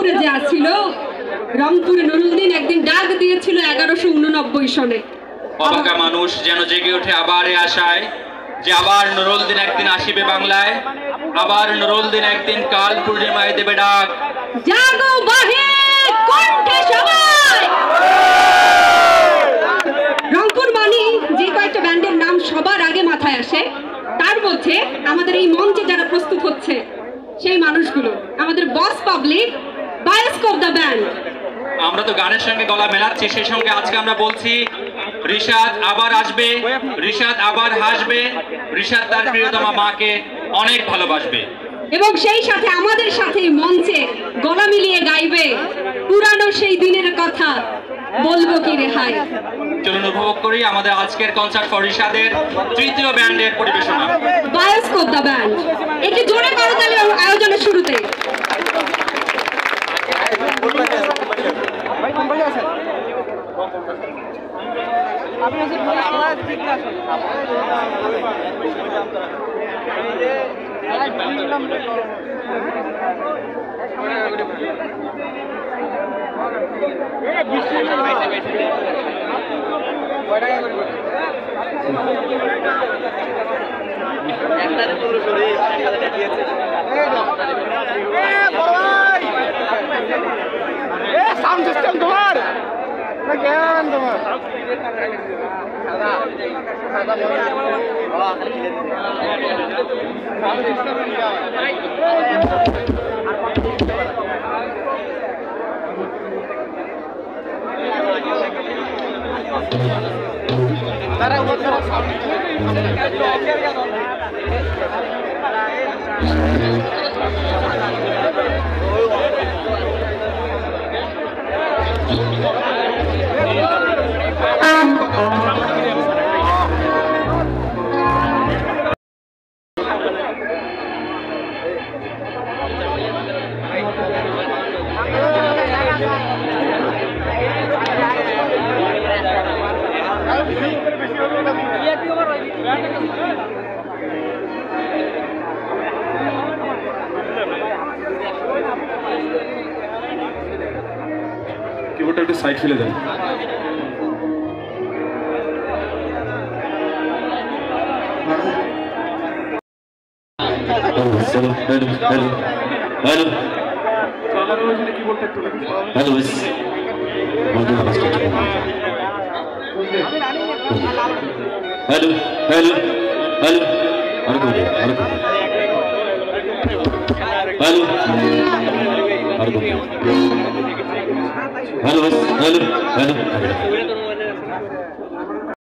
রংপুরে যে আসছিল, রংপুরে নুরুলদ্দিন একদিন ডাক দিয়েছিল 1189 সনে। অবাকা মানুষ যেন জেগে ওঠে আবার এ আশায় যে আবার নুরুলদ্দিন একদিন আসিবে বাংলায়, আবার নুরুলদ্দিন একদিন কাল পূর্ণিমায় দেবে ডাক। জাগো বাহে কণ্ঠে সবাই। রংপুর মানি যে কয়েকটা ব্যান্ডের নাম সবার আগে মাথায় আসে, তার মধ্যে আমাদের এই মঞ্চে যারা প্রস্তুত হচ্ছে সেই মানুষগুলো আমাদের বস পাবলিক, বায়োস্কোপ দ্য ব্যান্ড। আমরা তো গানের সঙ্গে গলা মেলাচ্ছি, সেই সঙ্গে আজকে আমরা বলছি রিশাদ আবার আসবে, রিশাদ আবার হাসবে, রিশাদ তার প্রিয়তমা মাকে অনেক ভালোবাসবে। এবং সেই সাথে আমাদের সাথে মঞ্চে গলা মিলিয়ে গাইবে পুরানো সেই দিনের কথা, বলবো কি রেহাই। চলুন উপভোগ করি আমাদের আজকের কনসার্ট ফর রিশাদের তৃতীয় ব্যান্ডের পরিবেশনা, বায়োস্কোপ দ্য ব্যান্ড। একটু জোরে করতালি আয়োজনের শুরুতে। সাউন্ড সিস্টেম তোমার না কেন তোমার কিবোর্ডটা একটু সাইড ফেলে দেন। Hello hello hello hello hello hello hello